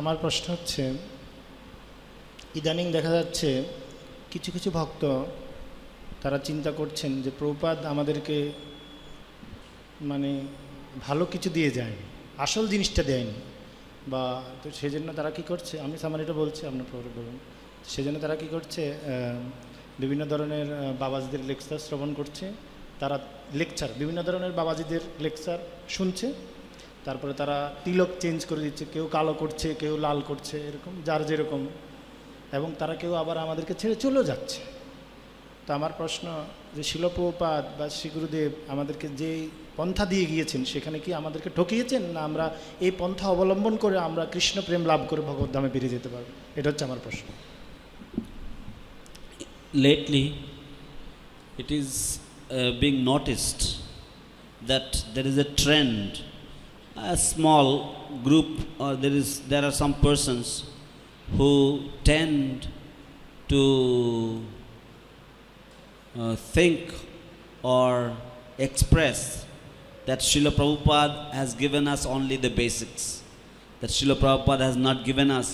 আমার প্রশ্ন হচ্ছে, ইদানিং দেখা যাচ্ছে কিছু কিছু ভক্ত তারা চিন্তা করছেন যে প্রভুপাদ আমাদেরকে মানে ভালো কিছু দিয়ে যায়নি, আসল জিনিসটা দেয়নি, বা তো সেই জন্য তারা কী করছে, আমি সামারিটা বলছি, আপনার পরে বলুন। সেই জন্য তারা কী করছে, বিভিন্ন ধরনের বাবাজিদের লেকচার শ্রবণ করছে, তারা বিভিন্ন ধরনের বাবাজিদের লেকচার শুনছে, তারপরে তারা তিলক চেঞ্জ করে দিচ্ছে, কেউ কালো করছে, কেউ লাল করছে, এরকম যার যেরকম, এবং তারা কেউ আবার আমাদেরকে ছেড়ে চলেও যাচ্ছে। তো আমার প্রশ্ন যে শিল প্রভুপাদ বা শ্রী গুরুদেব আমাদেরকে যে পন্থা দিয়ে গিয়েছেন সেখানে কি আমাদেরকে ঠকিয়েছেন, না আমরা এই পন্থা অবলম্বন করে আমরা কৃষ্ণ প্রেম লাভ করে ভগবদ্ধামে বেরিয়ে যেতে পারবো? এটা হচ্ছে আমার প্রশ্ন। Lately, it is being noticed that there is a trend, a small group, or there are some persons who tend to think or express that Srila Prabhupada has given us only the basics, that Srila Prabhupada has not given us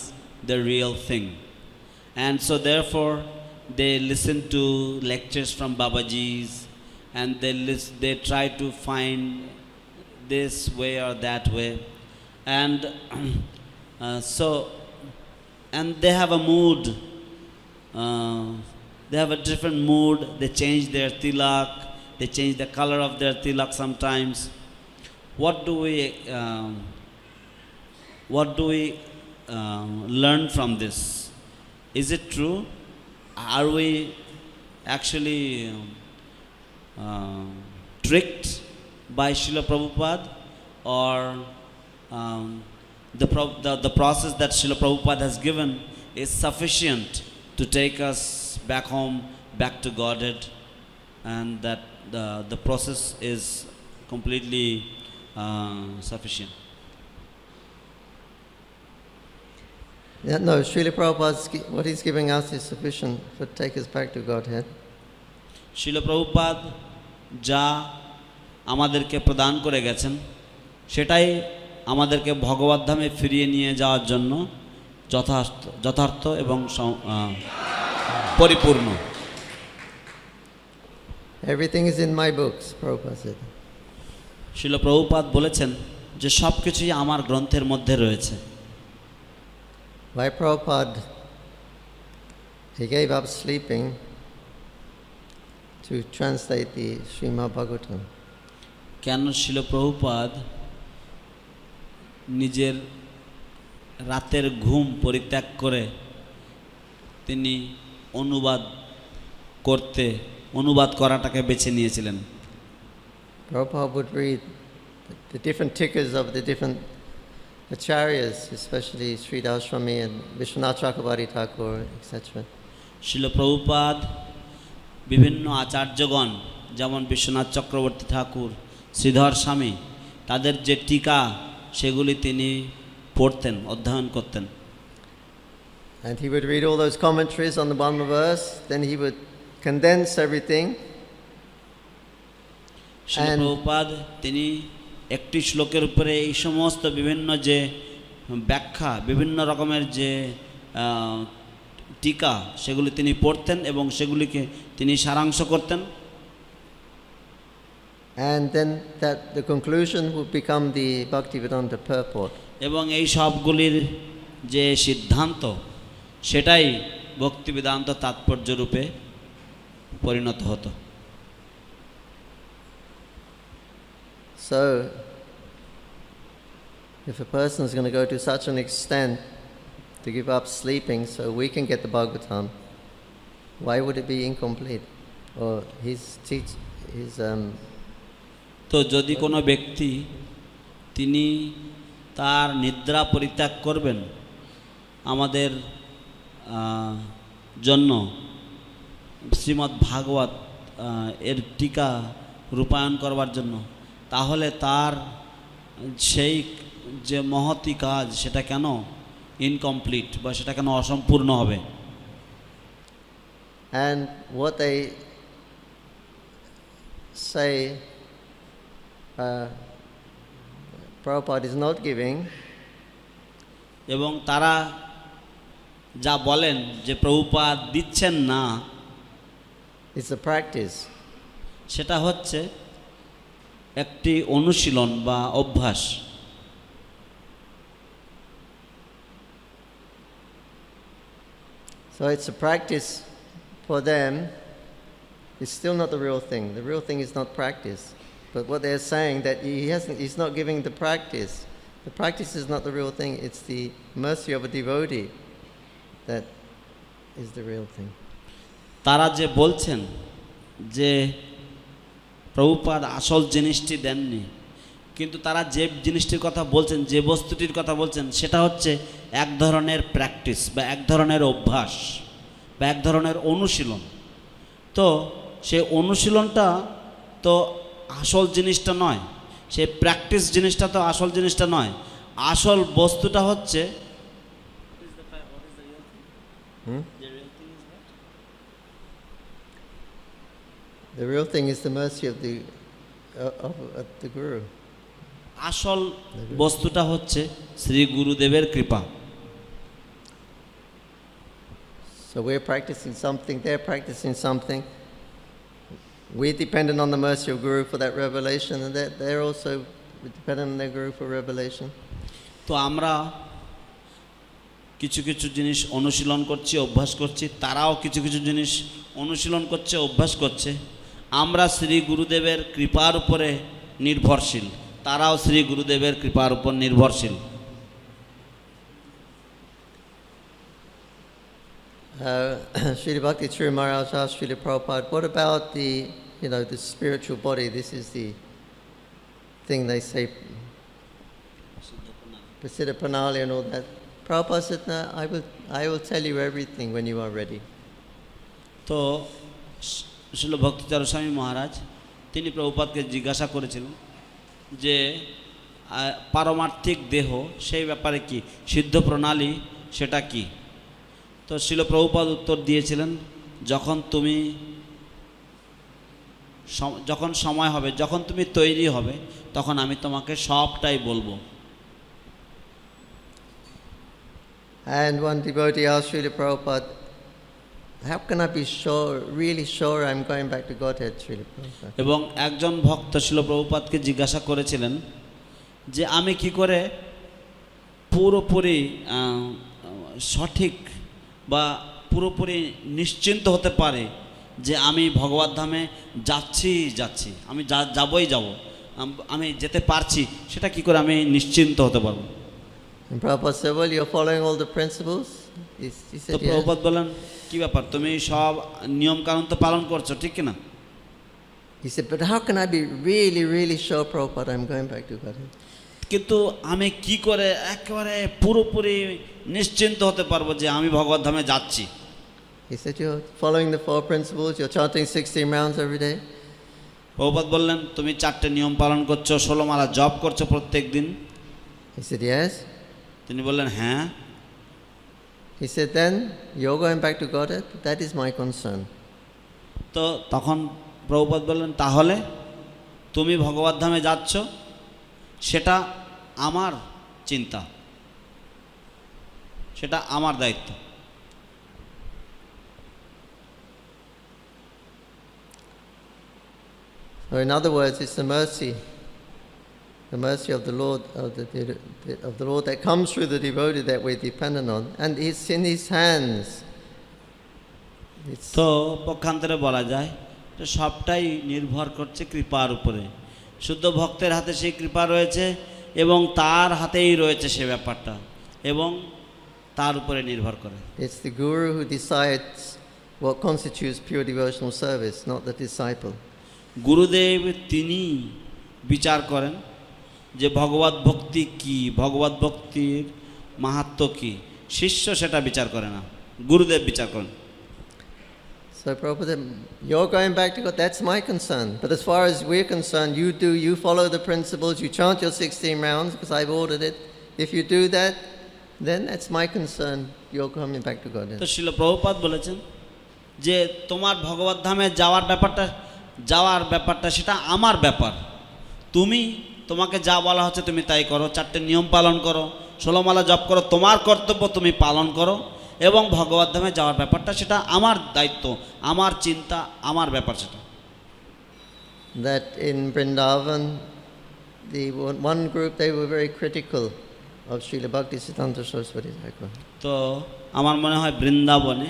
the real thing. And so therefore they listen to lectures from Babajis, and they try to find this way or that way, and and they have a mood, they have a different mood, they change their tilak, they change the color of their tilak sometimes. What do we learn from this? Is it true? Are we actually tricked by Srila Prabhupada, or the process that Srila Prabhupada has given is sufficient to take us back home, back to Godhead, and that the process is completely sufficient? Yeah, no, Srila Prabhupada's, what he's giving us is sufficient to take us back to Godhead. Srila Prabhupada যা আমাদেরকে প্রদান করে গেছেন সেটাই আমাদেরকে ভগবদ্ধামে ফিরিয়ে নিয়ে যাওয়ার জন্য যথার্থ এবং পরিপূর্ণ। Everything is in my books, Prabhupada said. শিল প্রভুপাদ বলেছেন যে সব কিছুই আমার গ্রন্থের মধ্যে রয়েছে। Why Prabhupada, he gave up sleeping to translate the Srimad Bhagavatam. কেন শিল প্রভুপাদ নিজের রাতের ঘুম পরিত্যাগ করে তিনি অনুবাদ করাটাকে বেছে নিয়েছিলেন? Prabhupada would read the different tickers of the different acharyas, especially Sri Daswami and Vishwanath Chakravarti Thakur, etc. শিল প্রভুপাদ বিভিন্ন আচার্যগণ যেমন বিশ্বনাথ চক্রবর্তী ঠাকুর, শ্রীধর স্বামী, তাদের যে টিকা সেগুলি তিনি পড়তেন, অধ্যয়ন করতেন। And he would read all those commentaries on the Brahma verse, then he would condense everything. শিল প্রভুপাদ তিনি একটি শ্লোকের উপরে এই সমস্ত বিভিন্ন যে ব্যাখ্যা, বিভিন্ন রকমের যে টিকা সেগুলি তিনি পড়তেন এবং সেগুলিকে তিনি সারাংশ করতেন। And then the conclusion would become the Bhaktivedanta purport. এবং এই সবগুলির যে সিদ্ধান্ত সেটাই ভক্তিবেদান্ত তাৎপর্য রূপে পরিণত হতো। So, if a person is going to go to such an extent to give up sleeping so we can get the Bhagavatam, why would it be incomplete? Or তো যদি কোনো ব্যক্তি তিনি তার নিদ্রা পরিত্যাগ করবেন আমাদের জন্য শ্রীমদ্ ভাগবত এর টিকা রূপায়ণ করবার জন্য, তাহলে তার সেই যে মহতি কাজ সেটা কেন ইনকমপ্লিট বা সেটা কেন অসম্পূর্ণ হবে? And what they say Prabhupada is not giving এবং তারা যা বলেন যে প্রভুপাদ দিচ্ছেন না, It's a practice. সেটা হচ্ছে একটি অনুশীলন বা অভ্যাস। So it's a practice for them. It's still not the real thing. The real thing is not practice. But what they're saying that he's not giving the practice. The practice is not the real thing. It's the mercy of a devotee that is the real thing. তারা যে বলছেন যে প্রভুপাদ আসল জিনিসটি দেননি, কিন্তু তারা যে জিনিসটির কথা বলছেন, যে বস্তুটির কথা বলছেন, সেটা হচ্ছে এক ধরনের প্র্যাকটিস বা এক ধরনের অভ্যাস বা এক ধরনের অনুশীলন। তো সেই অনুশীলনটা তো আসল জিনিসটা নয়, সেই প্র্যাকটিস জিনিসটা তো আসল জিনিসটা নয়। আসল বস্তুটা হচ্ছে The real thing is the mercy of the Guru. আসল বস্তুটা হচ্ছে শ্রী গুরুদেবের কৃপা। So we're practicing something, they're practicing something. We're dependent on the mercy of Guru for that revelation, and they're also dependent on their Guru for revelation. তো আমরা কিছু কিছু জিনিস অনুশীলন করছি, অভ্যাস করছি, তারাও কিছু কিছু জিনিস অনুশীলন করছে, অভ্যাস করছে। আমরা শ্রী গুরুদেবের কৃপার উপরে নির্ভরশীল, তারাও শ্রী গুরুদেবের কৃপার উপর নির্ভরশীল। Srila Bhakti True Maharaj asked Srila Prabhupada, what about the spiritual body? This is the thing they say, Prasiddha Pranali and all that. Prabhupada said, no, I will tell you everything when you are ready. তো শিল ভক্তিচরণ স্বামী মহারাজ তিনি প্রভুপাদকে জিজ্ঞাসা করেছিলেন যে পারমার্থিক দেহ সেই ব্যাপারে কি, সিদ্ধ প্রণালী সেটা কি। তো শিল প্রভুপাদ উত্তর দিয়েছিলেন, যখন সময় হবে, যখন তুমি তৈরি হবে, তখন আমি তোমাকে সবটাই বলবো। And one devotee asked Srila Prabhupada, how can I be sure, really sure I'm going back to Godhead, Srila Prabhupada? এবং একজন ভক্ত শিল প্রভুপাদকে জিজ্ঞাসা করেছিলেন যে আমি কি করে পুরোপুরি সঠিক বা পুরোপুরি নিশ্চিন্ত হতে পারে যে আমি ভগবত ধামে যাচ্ছি, আমি যাবই যাব, আমি যেতে পারছি, সেটা কি করে আমি নিশ্চিন্ত হতে পারবো। And Prabhupada said, well, you're following all the principles? He তো said, yes. প্রভুপাদ বলেন, কি ব্যাপার, তুমি সব নিয়ম কানুন তো পালন করছো, ঠিক কিনা? He said, but how can I be really, really sure, Prabhupada, I'm going back to Godhead? কিন্তু আমি কি করে একেবারে পুরোপুরি নিশ্চিন্ত হতে পারবো যে আমি ভগবত ধামে যাচ্ছি? He said, you're following the 4 principles, you're chanting 16 rounds every day. Prabhupada বললেন, তুমি 4টে নিয়ম পালন করছো, 16 মালা জপ করছো প্রত্যেক দিন। He said, yes. তিনি বললেন, হ্যাঁ। He said, then you're going back to Godhead? That is my concern. তো তখন প্রভুপাদ বললেন, তাহলে তুমি ভগবত ধামে যাচ্ছ, সেটা আমার চিন্তা, সেটা আমার দায়িত্ব। Or in other words, it's the mercy of the Lord, of the Lord that comes through the devotee that we're dependent on, and it's in His hands. তো পক্ষান্তরে বলা যায় যে সবটাই নির্ভর করছে কৃপার উপরে। শুদ্ধ ভক্তের হাতে সেই কৃপা রয়েছে এবং তার হাতেই রয়েছে সে ব্যাপারটা, এবং তার উপরে নির্ভর করে। It's the Guru who decides what constitutes pure devotional service, not the disciple. গুরুদেব তিনি বিচার করেন যে ভগবত ভক্তি কি, ভগবত ভক্তির মাহাত্ম্য কি, শিষ্য সেটা বিচার করে না, গুরুদেব বিচার করেন। So Prabhupada, you're going back to God, that's my concern. But as far as we're concerned, you follow the principles, you chant your 16 rounds because I've ordered it. If you do that, then that's my concern, you're coming back to God. তো শিল প্রভুপাদ বলেছেন যে তোমার ভগবত ধামে যাওয়ার ব্যাপারটা সেটা আমার ব্যাপার। তোমাকে যা বলা হচ্ছে তুমি তাই করো, 4টে নিয়ম পালন করো, 16 মালা জপ করো, তোমার কর্তব্য তুমি পালন করো, এবং ভগবত ধামে যাওয়ার ব্যাপারটা সেটা আমার দায়িত্ব, আমার চিন্তা, আমার ব্যাপার সেটা। That in Vrindavan, the one group, they were very critical of Srila Bhaktisiddhanta Saraswati Thakur. তো আমার মনে হয় বৃন্দাবনে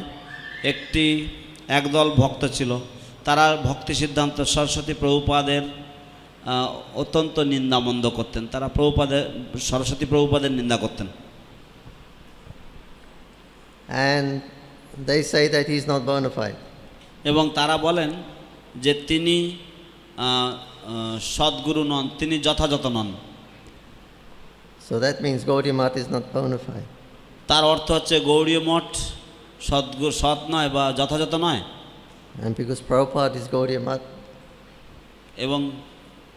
একদল ভক্ত ছিল, তারা ভক্তি সিদ্ধান্ত সরস্বতী প্রভুপাদের অত্যন্ত নিন্দামন্দ করতেন, তারা সরস্বতী প্রভুপাদের নিন্দা করতেন। And they say that he's not bona fide. এবং তারা বলেন যে তিনি সদ্গুরু নন, তিনি যথাযথ নন। So that means Gaudiya Math is not bona fide. তার অর্থ হচ্ছে গৌড়ীয় মঠ সৎ নয় বা যথাযথ নয়। And because Prabhupada is Gaudiya Math, এবং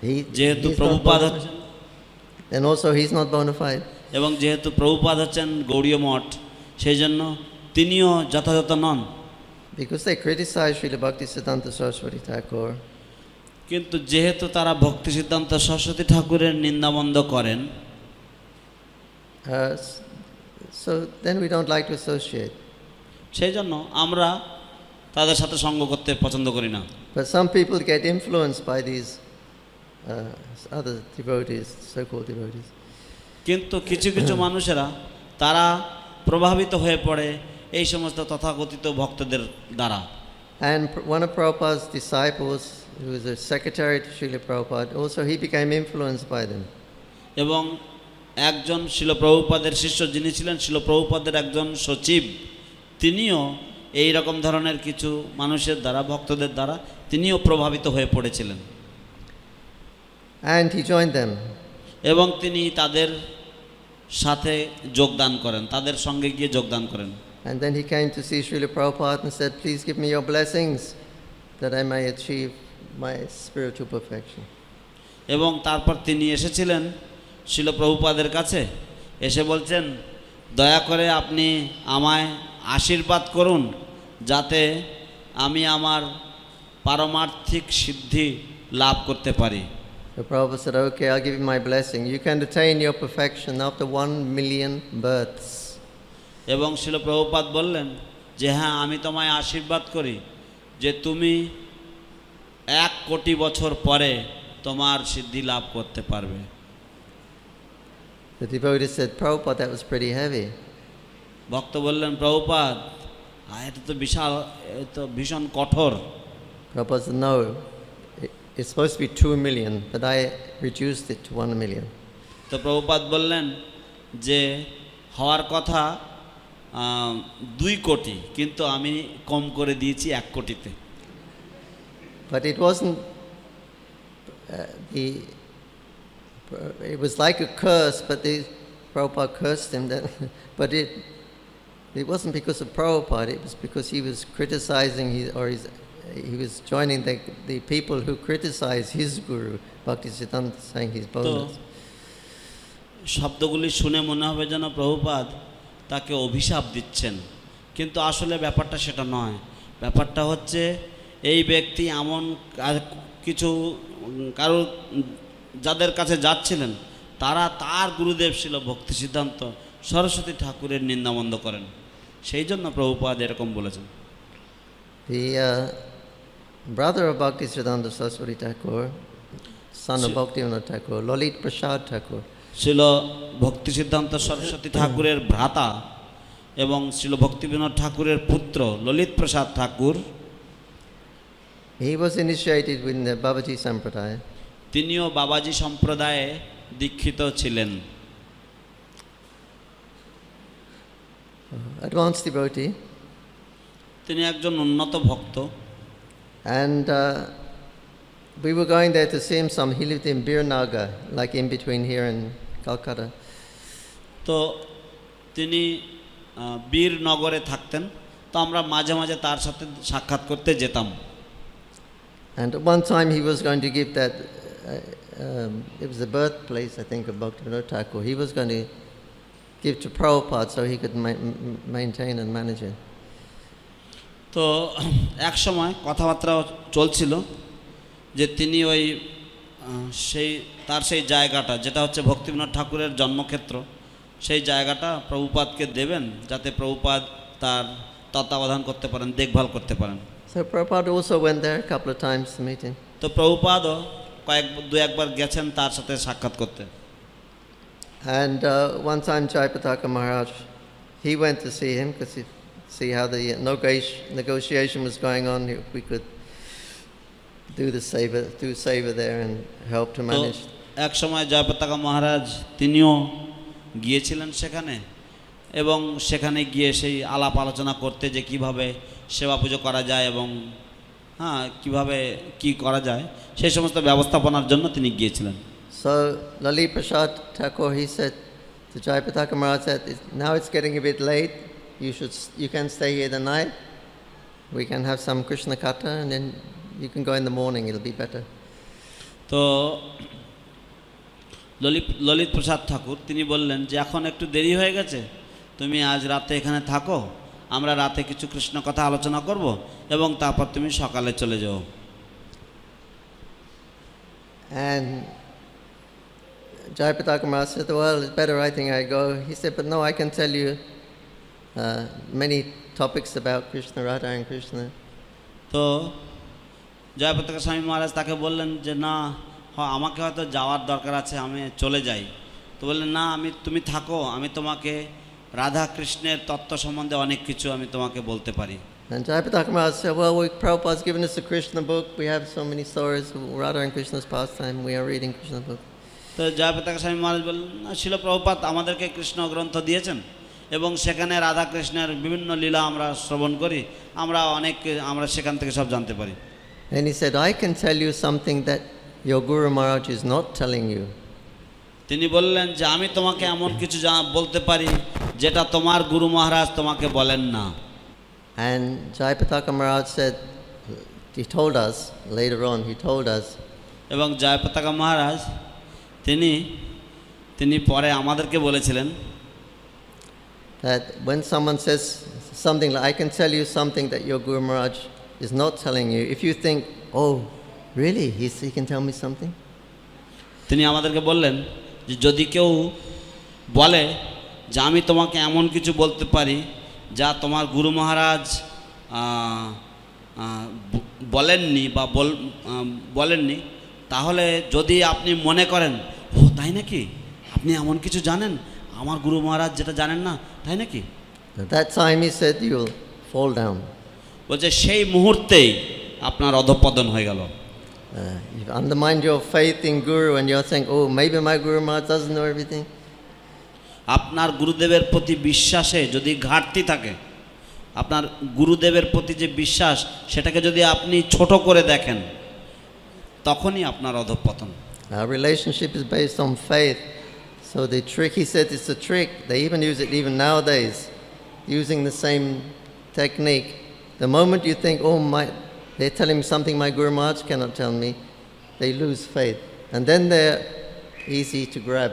he- যেহেতু he's not প্রভুপাদ bona হচ্ছেন fide. And also he's not bona fide. এবং যেহেতু প্রভুপাদ হচ্ছেন গৌড়ীয় মঠ, সেই জন্য তিনিও যথাযথ নন। Because they criticize Srila Bhaktisiddhanta Saraswati Thakur, কিন্তু যেহেতু তারা ভক্তি সিদ্ধান্ত সরস্বতী ঠাকুরের নিন্দামন্দ করেন, so then we don't like to associate. সেই জন্য আমরা তাদের সাথে সঙ্গ করতে পছন্দ করি না। But some people get influenced by these other devotees, so-called devotees. কিন্তু কিছু কিছু মানুষেরা তারা প্রভাবিত হয়ে পড়ে এই সমস্ত তথাকথিত ভক্তদের দ্বারা। And one of Prabhupada's disciples, who was a secretary to Srila Prabhupada, also he became influenced by them. এবং একজন শিল প্রভুপাদের শিষ্য যিনি ছিলেন শিল প্রভুপাদের একজন সচিব, তিনিও এই রকম ধরনের কিছু মানুষের দ্বারা, ভক্তদের দ্বারা তিনিও প্রভাবিত হয়ে পড়েছিলেন। And he joined them. এবং তিনি তাদের সাথে যোগদান করেন, তাদের সঙ্গে গিয়ে যোগদান করেন। And then he came to see Srila Prabhupada and said, please give me your blessings that I may achieve my spiritual perfection. এবং তারপর তিনি এসেছিলেন শিল প্রভুপাদের কাছে, এসে বলছেন, দয়া করে আপনি আমায় আশীর্বাদ করুন যাতে আমি আমার পারমার্থিক সিদ্ধি লাভ করতে পারি। The Prabhupada said, okay, I'll give you my blessing. You can attain your perfection after 1 million births. এবং শিল প্রভুপাদ বললেন যে হ্যাঁ, আমি তোমায় আশীর্বাদ করি যে তুমি 1 কোটি বছর পরে তোমার সিদ্ধি লাভ করতে পারবে। The devotee said, Prabhupada, that was pretty heavy. ভক্ত বললেন, প্রভুপাদ এটা তো বিশাল, এ তো ভীষণ কঠোর। Prabhupada said, no, it's supposed to be 2 million, but I reduced it to 1 million. তো প্রভুপাদ বললেন যে হওয়ার কথা 2 কোটি, কিন্তু আমি কম করে দিয়েছি 1 কোটিতে। But it wasn't, it was like a curse, but Prabhupada cursed him then. But it wasn't because of Prabhupada, it was because he was criticizing he was joining the people who criticize his guru, Bhaktisiddhanta, saying he's তো boneless. শব্দগুলি শুনে মনে হবে যেন প্রভুপাদ তাকে অভিশাপ দিচ্ছেন, কিন্তু আসলে ব্যাপারটা সেটা নয়। ব্যাপারটা হচ্ছে এই ব্যক্তি এমন কিছু কারো যাদের কাছে যাচ্ছিলেন, তারা তার গুরুদেব ছিল ভক্তি সিদ্ধান্ত সরস্বতী ঠাকুরের নিন্দামন্দ করেন, সেই জন্য প্রভুপাদ এরকম বলেছেন। The brother of Bhaktisiddhanta Saraswati Thakur, son of Bhaktivinoda Thakur, Lalit Prasad Thakur, ছিল ভক্তি সিদ্ধান্ত সরস্বতী ঠাকুরের ভ্রাতা এবং ছিল ভক্তিবিনোদ ঠাকুরের পুত্র ললিত প্রসাদ ঠাকুর। he was initiated in the Babaji Sampradaya. তিনিও বাবাজি সম্প্রদায়ে দীক্ষিত ছিলেন। Advanced devotee. তিনি একজন উন্নত ভক্ত। And we were going there to see him some. He lived in Birnagar, like in between here and Calcutta. তো তিনি বীরনগরে থাকতেন, তো আমরা মাঝে মাঝে তার সাথে সাক্ষাৎ করতে যেতাম। And at one time he was going to give that, it was the birthplace, I think, of Bhaktivinoda Thakur. He was going to give to Prabhupada so he could maintain and manage it. তো এক সময় কথাবার্তা চলছিল যে তিনি ওই তার সেই জায়গাটা যেটা হচ্ছে ভক্তিবিনোদ ঠাকুরের জন্মক্ষেত্র, সেই জায়গাটা প্রভুপাদকে দেবেন, যাতে প্রভুপাদ তার তত্ত্বাবধান করতে পারেন, দেখভাল করতে পারেন। So Prabhupada also went there a couple of times to meet him. তো প্রভুপাদও দু একবার গেছেন তার সাথে সাক্ষাৎ করতে। And one time Jayapataka Maharaj, he went to see him because he see how the negotiation was going on. We could do seva there and help to তো manage. এক সময় জয়পতাকা মহারাজ তিনিও গিয়েছিলেন সেখানে, এবং সেখানে গিয়ে সেই আলাপ আলোচনা করতে যে কিভাবে সেবা পুজো করা যায় এবং কিভাবে কি করা যায় সেই সমস্ত ব্যবস্থাপনার জন্য তিনি গিয়েছিলেন। So Lalit Prasad Thakur, he said to Jayapataka Maharaj that now it's getting a bit late. You can stay here the night. We can have some Krishna Katha and then you can go in the morning. It'll be better. তো ললিত প্রসাদ ঠাকুর তিনি বললেন যে এখন একটু দেরি হয়ে গেছে, তুমি আজ রাতে এখানে থাকো, আমরা রাতে কিছু কৃষ্ণ কথা আলোচনা করব এবং তারপর তুমি সকালে চলে যাও। And Jayapataka Maharaj said, well, it's better I think I go. He said, but no, I can tell you many topics about Krishna, Radha and Krishna. তো জয়পতাকা স্বামী মহারাজ তাকে বললেন যে না, আমাকে হয়তো যাওয়ার দরকার আছে, আমি চলে যাই। তো বললেন না, তুমি থাকো, আমি তোমাকে রাধা কৃষ্ণের তত্ত্ব সম্বন্ধে অনেক কিছু আমি তোমাকে বলতে পারি। And Jayapataka Maharaj said, well, Prabhupada's given us a Krishna book. We have so many stories of Radha and Krishna's pastime. We are reading Krishna book. তো জয়পতাকা স্বামী মহারাজ বললেন, শিল প্রভুপাদ আমাদেরকে কৃষ্ণ গ্রন্থ দিয়েছেন এবং সেখানে রাধা কৃষ্ণের বিভিন্ন লীলা আমরা শ্রবণ করি, আমরা সেখান থেকে সব জানতে পারি। And he said, I can tell you something that your Guru Maharaj is not telling you. তিনি বললেন যে আমি তোমাকে এমন কিছু বলতে পারি যেটা তোমার গুরু মহারাজ তোমাকে বলেন না। And Jayapataka Maharaj said, he told us, later on, he told us, এবং জয়পতাকা মহারাজ তিনি পরে আমাদেরকে বলেছিলেন that when someone says something like, I can tell you something that your Guru Maharaj is not telling you, if you think, oh, really, he can tell me something? তিনি আমাদেরকে বললেন যে যদি কেউ বলে যে আমি তোমাকে এমন কিছু বলতে পারি যা তোমার গুরু মহারাজ বলেননি বা বলেননি, তাহলে যদি আপনি মনে করেন ও তাই নাকি, আপনি এমন কিছু জানেন আমার গুরু মহারাজ যেটা জানেন না, তাই নাকি, At that time he said, you'll fall down. বলছে সেই মুহূর্তেই আপনার অধঃপতন হয়ে গেল। You've undermined your faith in Guru and you're saying, oh, maybe my Guru Maharaj doesn't know everything. আপনার গুরুদেবের প্রতি বিশ্বাসে যদি ঘাটতি থাকে, আপনার গুরুদেবের প্রতি যে বিশ্বাস সেটাকে যদি আপনি ছোট করে দেখেন, তখনই আপনার অধঃপতন। Our relationship is based on faith. So the trick, he said, it's a trick. They even use it even nowadays, using the same technique. The moment you think, oh, they're telling me something my Guru Maharaj cannot tell me, they lose faith. And then they're easy to grab.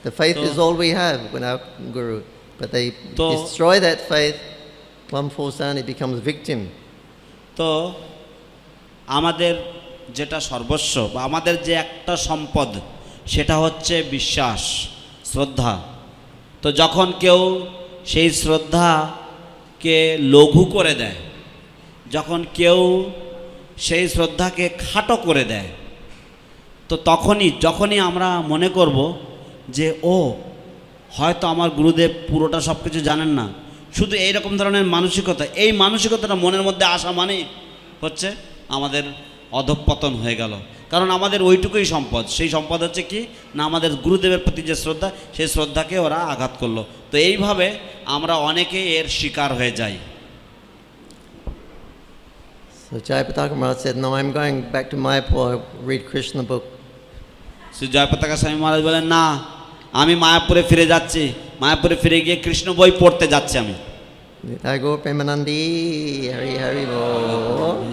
The faith is all we have with our Guru. But they destroy that faith. One falls down, it becomes victim. তো আমাদের যেটা সর্বস্ব বা আমাদের যে একটা সম্পদ সেটা হচ্ছে বিশ্বাস, শ্রদ্ধা। তো যখন কেউ সেই শ্রদ্ধাকে লঘু করে দেয়, যখন কেউ সেই শ্রদ্ধাকে খাটো করে দেয়, তো যখনই আমরা মনে করব যে ও হয়তো আমার গুরুদেব পুরোটা সব কিছু জানেন না, শুধু এইরকম ধরনের মানসিকতা, এই মানসিকতাটা মনের মধ্যে আসা মানেই হচ্ছে আমাদের অধঃপতন হয়ে গেল। কারণ আমাদের ওইটুকুই সম্পদ, সেই সম্পদ হচ্ছে কি না আমাদের গুরুদেবের প্রতি যে শ্রদ্ধা, সেই শ্রদ্ধাকে ওরা আঘাত করলো। তো এইভাবে আমরা অনেকেই এর শিকার হয়ে যাই। So Jayapataka Maharaj said, no, I'm going back to Mayapur, read Krishna book. Shri Jayapataka স্বামী মহারাজ বলেন, না, আমি মায়াপুরে ফিরে যাচ্ছি, মায়াপুরে ফিরে গিয়ে কৃষ্ণ বই পড়তে যাচ্ছি আমি। I go Premanandi, Hari Hari Bol.